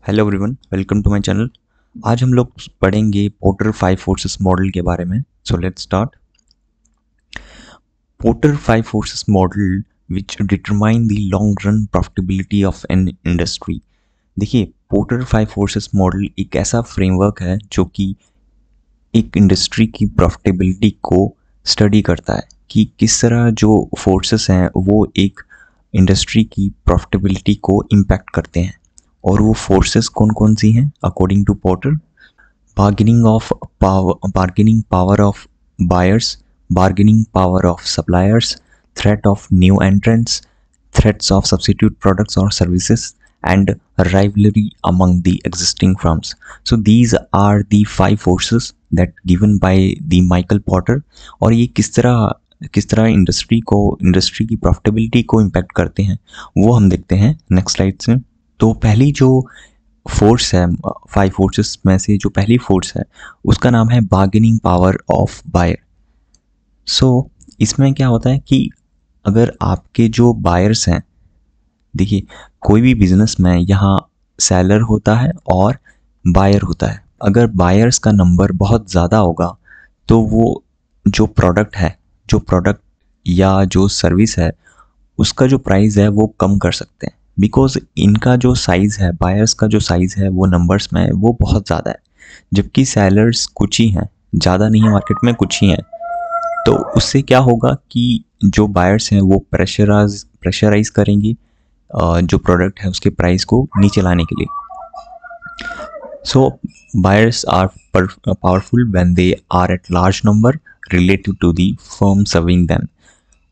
Hello everyone, welcome to my channel. आज हम लोग पढ़ेंगे पोर्टर 5 फोर्सेस मॉडल के बारे में। So let's start. Porter 5 forces model which determine the long run profitability of an industry. देखिए, पोर्टर 5 फोर्सेस मॉडल एक ऐसा फ्रेमवर्क है जो कि एक इंडस्ट्री की प्रॉफिटेबिलिटी को स्टडी करता है कि किस तरह जो फोर्सेस हैं वो एक इंडस्ट्री की प्रॉफिटेबिलिटी को इम्पैक्ट करते हैं। और वो फोर्सेस कौन कौन सी हैं according to Porter? Bargaining power of buyers, bargaining power of suppliers, threat of new entrants, threats of substitute products or services, and rivalry among the existing firms. So these are the 5 forces that given by the Michael Porter। और ये किस तरह industry की profitability को impact करते हैं वो हम देखते हैं नेक्स्ट स्लाइड से। तो पहली जो फोर्स है 5 फोर्सेस में से जो पहली फोर्स है उसका नाम है बार्गेनिंग पावर ऑफ बायर। सो इसमें क्या होता है कि अगर आपके जो बायर्स हैं, देखिए कोई भी बिजनेस में यहाँ सेलर होता है और बायर होता है। अगर बायर्स का नंबर बहुत ज़्यादा होगा तो वो जो प्रोडक्ट या जो सर्विस है उसका जो प्राइस है वो कम कर सकते हैं, बिकॉज इनका जो साइज़ है, बायर्स का जो साइज़ है वो नंबर्स में वो बहुत ज़्यादा है, जबकि सेलर्स कुछ ही हैं, ज़्यादा नहीं है मार्केट में, कुछ ही हैं। तो उससे क्या होगा कि जो बायर्स हैं वो प्रेशराइज करेंगे जो प्रोडक्ट है उसके प्राइस को नीचे लाने के लिए। So buyers are powerful when they are at large number relative to the firm serving them.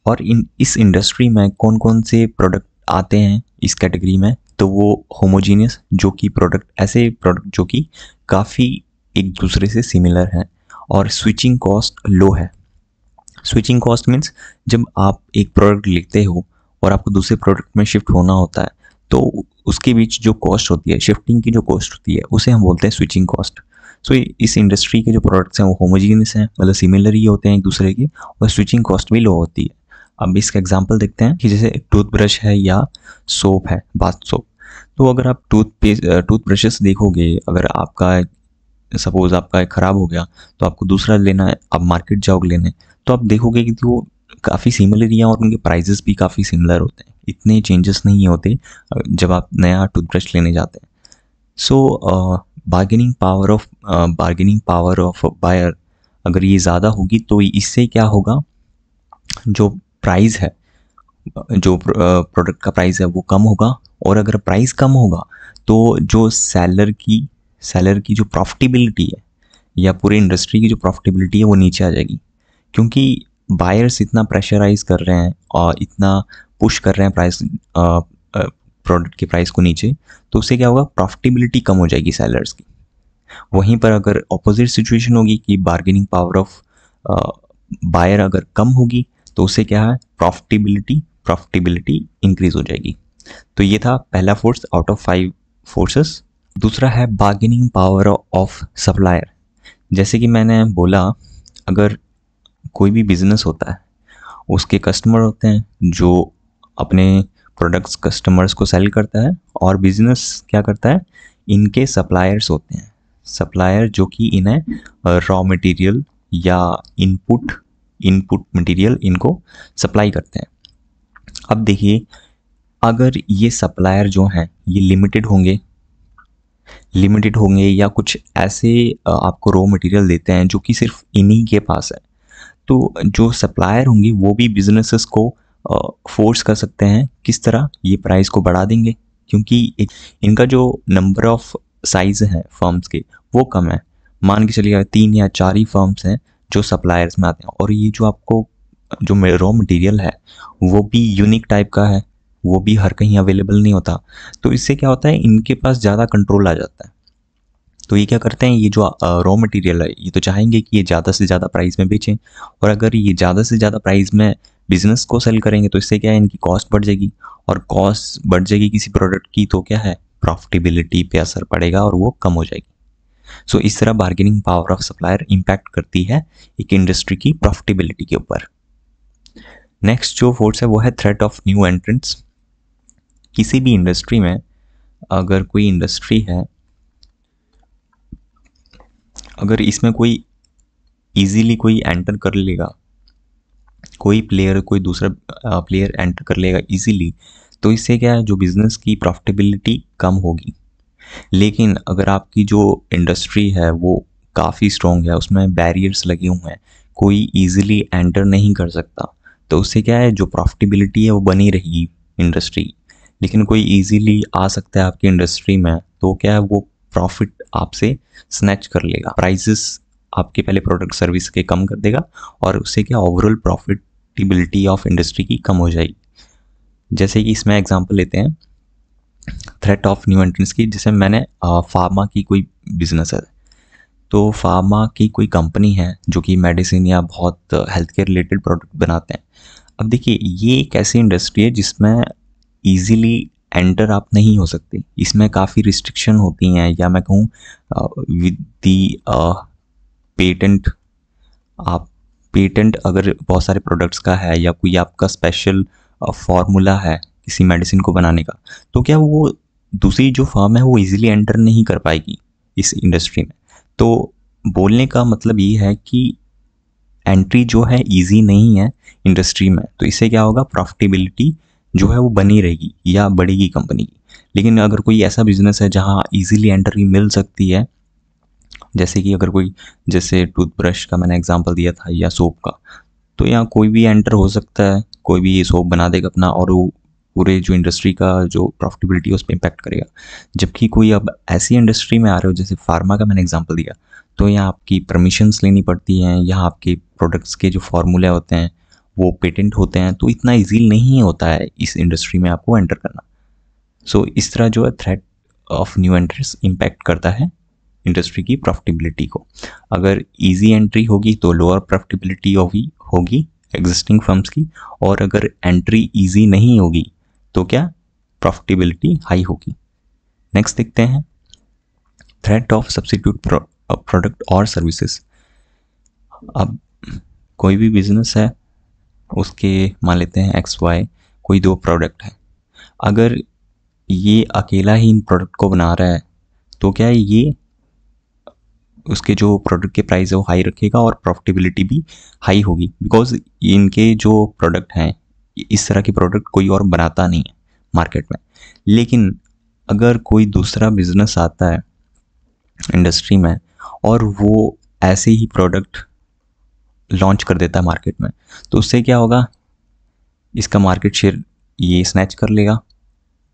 और इस इंडस्ट्री में कौन कौन से प्रोडक्ट आते हैं इस कैटेगरी में? तो वो होमोजीनियस, जो कि ऐसे प्रोडक्ट जो कि काफ़ी एक दूसरे से सिमिलर हैं, और स्विचिंग कॉस्ट लो है। स्विचिंग कॉस्ट मीन्स जब आप एक प्रोडक्ट लिखते हो और आपको दूसरे प्रोडक्ट में शिफ्ट होना होता है तो उसके बीच जो कॉस्ट होती है, शिफ्टिंग की जो कॉस्ट होती है, उसे हम बोलते हैं स्विचिंग कॉस्ट। सो इस इंडस्ट्री के जो प्रोडक्ट्स हैं वो होमोजीनियस हैं, मतलब सिमिलर ही होते हैं एक दूसरे के, और स्विचिंग कॉस्ट भी लो होती है। अब इसका एग्जांपल देखते हैं कि जैसे टूथब्रश है या सोप है, बाथ सोप। तो अगर आप टूथब्रशेस देखोगे, अगर आपका सपोज आपका ख़राब हो गया तो आपको दूसरा लेना है, आप मार्केट जाओगे लेने, तो आप देखोगे कि वो काफ़ी सिमिलर ही हैं और उनके प्राइजेस भी काफ़ी सिमिलर होते हैं, इतने चेंजेस नहीं होते जब आप नया टूथब्रश लेने जाते हैं। सो बार्गेनिंग पावर ऑफ बायर अगर ये ज़्यादा होगी तो इससे क्या होगा, जो प्राइस है, जो प्रोडक्ट का प्राइस है वो कम होगा। और अगर प्राइस कम होगा तो जो सेलर की जो प्रॉफिटेबिलिटी है या पूरी इंडस्ट्री की जो प्रॉफिटेबिलिटी है वो नीचे आ जाएगी, क्योंकि बायर्स इतना प्रेशराइज कर रहे हैं और इतना पुश कर रहे हैं प्रोडक्ट के प्राइस को नीचे, तो उससे क्या होगा, प्रॉफिटेबिलिटी कम हो जाएगी सेलर्स की। वहीं पर अगर ऑपोजिट सिचुएशन होगी कि बार्गेनिंग पावर ऑफ बायर अगर कम होगी तो उससे क्या है, प्रॉफिटेबिलिटी इंक्रीज हो जाएगी। तो ये था पहला फोर्स आउट ऑफ 5 फोर्सेस। दूसरा है बार्गेनिंग पावर ऑफ सप्लायर। जैसे कि मैंने बोला, अगर कोई भी बिजनेस होता है उसके कस्टमर होते हैं जो अपने प्रोडक्ट्स कस्टमर्स को सेल करता है, और बिजनेस क्या करता है, इनके सप्लायर्स होते हैं। सप्लायर जो कि इन्हें रॉ मटेरियल या इनपुट मटेरियल इनको सप्लाई करते हैं। अब देखिए, अगर ये सप्लायर जो हैं ये लिमिटेड होंगे या कुछ ऐसे आपको रॉ मटेरियल देते हैं जो कि सिर्फ इन्हीं के पास है, तो जो सप्लायर होंगे वो भी बिजनेसेस को फोर्स कर सकते हैं। किस तरह? ये प्राइस को बढ़ा देंगे, क्योंकि इनका जो नंबर ऑफ साइज है फर्म्स के वो कम है। मान के चलिए 3 या 4 ही फर्म्स हैं जो सप्लायर्स में आते हैं, और ये जो आपको जो रॉ मटेरियल है वो भी यूनिक टाइप का है, वो भी हर कहीं अवेलेबल नहीं होता। तो इससे क्या होता है, इनके पास ज़्यादा कंट्रोल आ जाता है। तो ये क्या करते हैं, ये जो रॉ मटेरियल है ये तो चाहेंगे कि ये ज़्यादा से ज़्यादा प्राइस में बेचें, और अगर ये ज़्यादा से ज़्यादा प्राइस में बिजनेस को सेल करेंगे तो इससे क्या है, इनकी कॉस्ट बढ़ जाएगी, और कॉस्ट बढ़ जाएगी किसी प्रोडक्ट की तो क्या है, प्रॉफिटेबिलिटी पे असर पड़ेगा और वो कम हो जाएगी। सो इस तरह bargaining power of supplier impact करती है एक इंडस्ट्री की प्रॉफिटेबिलिटी के ऊपर। नेक्स्ट जो फोर्स है वो है थ्रेट ऑफ न्यू एंट्रेंट्स। किसी भी इंडस्ट्री में अगर कोई इंडस्ट्री है, अगर इसमें कोई इजीली कोई एंटर कर लेगा, कोई प्लेयर, कोई दूसरा प्लेयर एंटर कर लेगा इजीली, तो इससे क्या है, जो बिजनेस की प्रॉफिटेबिलिटी कम होगी। लेकिन अगर आपकी जो इंडस्ट्री है वो काफ़ी स्ट्रॉन्ग है, उसमें बैरियर्स लगे हुए हैं, कोई इजीली एंटर नहीं कर सकता, तो उससे क्या है, जो प्रॉफिटेबिलिटी है वो बनी रहेगी इंडस्ट्री। लेकिन कोई इजीली आ सकता है आपकी इंडस्ट्री में, तो क्या है, वो प्रॉफिट आपसे स्नैच कर लेगा, प्राइसेस आपके पहले प्रोडक्ट सर्विस के कम कर देगा, और उससे क्या ओवरऑल प्रॉफिटेबिलिटी ऑफ इंडस्ट्री की कम हो जाएगी। जैसे कि इसमें एग्जांपल लेते हैं थ्रेट ऑफ न्यू एंट्रेंस की। जैसे मैंने फार्मा की कोई बिजनेस है, तो फार्मा की कोई कंपनी है जो कि मेडिसिन या बहुत हेल्थ केयर रिलेटेड प्रोडक्ट बनाते हैं। अब देखिए, ये एक ऐसी इंडस्ट्री है जिसमें इजीली एंटर आप नहीं हो सकते, इसमें काफ़ी रिस्ट्रिक्शन होती हैं, या मैं कहूँ विद दी पेटेंट। आप पेटेंट अगर बहुत सारे प्रोडक्ट्स का है, या कोई आपका स्पेशल फॉर्मूला है किसी मेडिसिन को बनाने का, तो क्या वो दूसरी जो फर्म है वो इजीली एंटर नहीं कर पाएगी इस इंडस्ट्री में। तो बोलने का मतलब ये है कि एंट्री जो है इजी नहीं है इंडस्ट्री में, तो इससे क्या होगा, प्रॉफिटेबिलिटी जो है वो बनी रहेगी या बढ़ेगी कंपनी की। लेकिन अगर कोई ऐसा बिजनेस है जहाँ इजीली एंट्री मिल सकती है, जैसे कि अगर कोई, जैसे टूथब्रश का मैंने एग्जांपल दिया था, या सोप का, तो यहाँ कोई भी एंटर हो सकता है, कोई भी ये सोप बना देगा अपना, और वो पूरे जो इंडस्ट्री का जो प्रॉफिटेबिलिटी है उस पर इम्पैक्ट करेगा। जबकि कोई अब ऐसी इंडस्ट्री में आ रहे हो, जैसे फार्मा का मैंने एग्जांपल दिया, तो यहाँ आपकी परमिशंस लेनी पड़ती हैं, यहाँ आपके प्रोडक्ट्स के जो फार्मूले होते हैं वो पेटेंट होते हैं, तो इतना ईजी नहीं होता है इस इंडस्ट्री में आपको एंटर करना। सो इस तरह जो है threat of new entries impact करता है इंडस्ट्री की प्रॉफिटेबिलिटी को। अगर इजी एंट्री होगी तो लोअर प्रॉफिटेबिलिटी होगी एग्जिस्टिंग फर्म्स की, और अगर एंट्री इजी नहीं होगी तो क्या, प्रॉफिटेबिलिटी हाई होगी। नेक्स्ट देखते हैं थ्रेट ऑफ सब्स्टिट्यूट प्रोडक्ट और सर्विसेज। अब कोई भी बिजनेस है, उसके मान लेते हैं XY, कोई दो प्रोडक्ट है, अगर ये अकेला ही इन प्रोडक्ट को बना रहा है, तो क्या ये उसके जो प्रोडक्ट के प्राइस है वो हाई रखेगा और प्रॉफिटेबिलिटी भी हाई होगी, बिकॉज इनके जो प्रोडक्ट हैं, इस तरह के प्रोडक्ट कोई और बनाता नहीं है मार्केट में। लेकिन अगर कोई दूसरा बिजनेस आता है इंडस्ट्री में और वो ऐसे ही प्रोडक्ट लॉन्च कर देता है मार्केट में, तो उससे क्या होगा, इसका मार्केट शेयर ये स्नैच कर लेगा,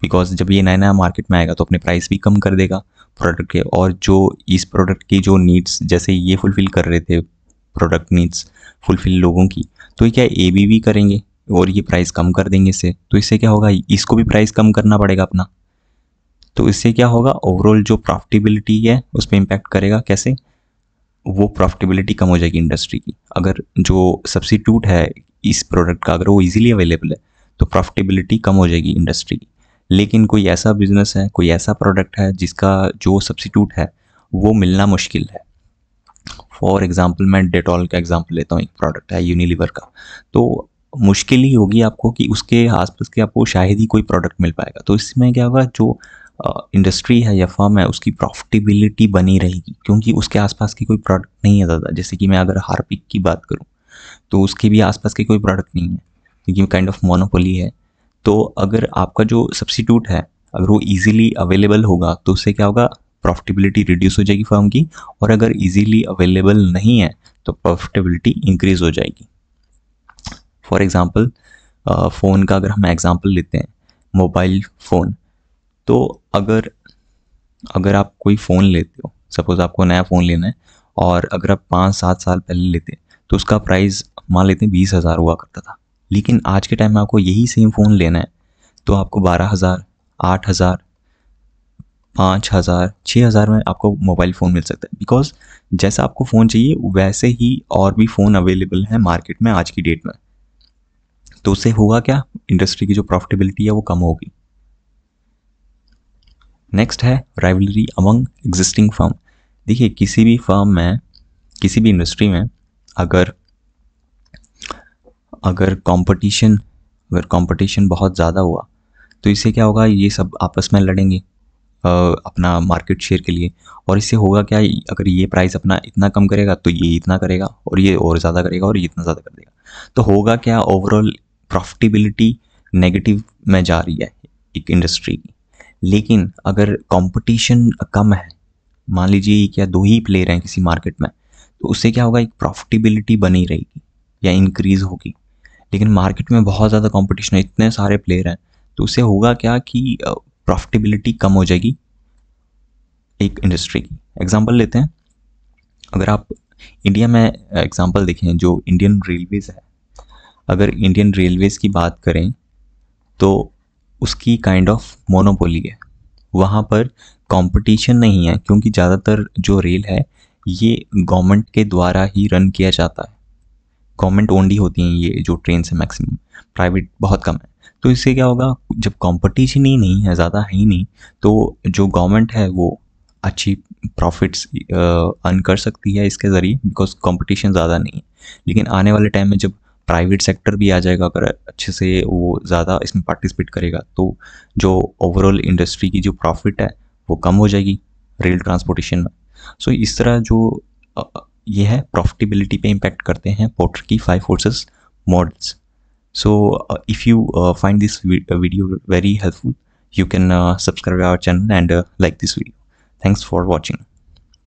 बिकॉज जब ये नया नया मार्केट में आएगा तो अपने प्राइस भी कम कर देगा प्रोडक्ट के, और जो इस प्रोडक्ट की जो नीड्स, जैसे ये फुलफिल कर रहे थे प्रोडक्ट नीड्स फुलफिल लोगों की, तो ये क्या AB भी करेंगे और ये प्राइस कम कर देंगे इससे, तो इससे क्या होगा, इसको भी प्राइस कम करना पड़ेगा अपना। तो इससे क्या होगा, ओवरऑल जो प्रॉफिटेबिलिटी है उस पर इम्पैक्ट करेगा। कैसे, वो प्रॉफिटेबिलिटी कम हो जाएगी इंडस्ट्री की। अगर जो सब्स्टिट्यूट है इस प्रोडक्ट का अगर वो इजीली अवेलेबल है, तो प्रॉफिटेबिलिटी कम हो जाएगी इंडस्ट्री की। लेकिन कोई ऐसा बिजनेस है, कोई ऐसा प्रोडक्ट है जिसका जो सब्स्टिट्यूट है वो मिलना मुश्किल है। फॉर एग्जांपल मैं डेटॉल का एग्जांपल लेता हूँ, एक प्रोडक्ट है यूनिलीवर का, तो मुश्किल ही होगी आपको कि उसके आसपास के आपको शायद ही कोई प्रोडक्ट मिल पाएगा। तो इसमें क्या होगा, जो इंडस्ट्री है या फर्म है उसकी प्रॉफिटेबिलिटी बनी रहेगी, क्योंकि उसके आसपास की कोई प्रोडक्ट नहीं है ज़्यादा। जैसे कि मैं अगर हार्पिक की बात करूँ, तो उसके भी आसपास के कोई प्रोडक्ट नहीं है, क्योंकि काइंड ऑफ मोनोपोली है। तो अगर आपका जो सब्स्टिट्यूट है अगर वो इजीली अवेलेबल होगा, तो उससे क्या होगा, प्रॉफिटेबिलिटी रिड्यूस हो जाएगी फर्म की, और अगर इजीली अवेलेबल नहीं है तो प्रॉफिटेबिलिटी इंक्रीज हो जाएगी। फॉर एग्जांपल फ़ोन का अगर हम एग्जांपल लेते हैं, मोबाइल फ़ोन, तो अगर आप कोई फ़ोन लेते हो, सपोज़ आपको नया फ़ोन लेना है, और अगर आप 5-7 साल पहले लेते तो उसका प्राइस मान लेते हैं 20,000 हुआ करता था। लेकिन आज के टाइम में आपको यही सेम फ़ोन लेना है तो आपको 12,000, 8,000, 5,000, 6,000 में आपको मोबाइल फ़ोन मिल सकता है। बिकॉज जैसा आपको फ़ोन चाहिए वैसे ही और भी फ़ोन अवेलेबल है मार्केट में आज की डेट में। तो उससे होगा क्या, इंडस्ट्री की जो प्रॉफिटेबिलिटी है वो कम होगी। नेक्स्ट है राइवलरी अमंग एग्जिस्टिंग फर्म। देखिए, किसी भी फर्म में, किसी भी इंडस्ट्री में अगर कंपटीशन बहुत ज़्यादा हुआ, तो इससे क्या होगा, ये सब आपस में लड़ेंगे। अपना मार्केट शेयर के लिए। और इससे होगा क्या, अगर ये प्राइस अपना इतना कम करेगा तो ये इतना करेगा, और ये और ज़्यादा करेगा और ये इतना ज़्यादा कर देगा। तो होगा क्या, ओवरऑल प्रॉफिटेबिलिटी नेगेटिव में जा रही है एक इंडस्ट्री की। लेकिन अगर कंपटीशन कम है, मान लीजिए क्या 2 ही प्लेयर हैं किसी मार्केट में, तो उससे क्या होगा, एक प्रॉफिटेबिलिटी बनी रहेगी या इंक्रीज होगी। लेकिन मार्केट में बहुत ज़्यादा कंपटीशन है, इतने सारे प्लेयर हैं, तो उससे होगा क्या कि प्रॉफिटेबिलिटी कम हो जाएगी एक इंडस्ट्री की। एग्जांपल लेते हैं, अगर आप इंडिया में एग्जांपल देखें, जो इंडियन रेलवेज़ है, अगर इंडियन रेलवेज़ की बात करें तो उसकी काइंड ऑफ मोनोपोली है। वहाँ पर कंपटीशन नहीं है, क्योंकि ज़्यादातर जो रेल है ये गवर्नमेंट के द्वारा ही रन किया जाता है। गवर्नमेंट ओनली होती हैं ये जो ट्रेन है, मैक्सिमम प्राइवेट बहुत कम है। तो इससे क्या होगा, जब कंपटीशन ही नहीं है, ज़्यादा है ही नहीं, तो जो गवर्नमेंट है वो अच्छी प्रॉफिट्स अर्न कर सकती है इसके ज़रिए, बिकॉज कंपटीशन ज़्यादा नहीं है। लेकिन आने वाले टाइम में जब प्राइवेट सेक्टर भी आ जाएगा, अगर अच्छे से वो ज़्यादा इसमें पार्टिसिपेट करेगा, तो जो ओवरऑल इंडस्ट्री की जो प्रॉफिट है वो कम हो जाएगी रेल ट्रांसपोर्टेशन में। सो इस तरह जो ये है प्रॉफिटेबिलिटी पे इम्पैक्ट करते हैं पोर्टर की 5 forces models. So if you find this video very helpful, you can subscribe our channel and like this video. Thanks for watching.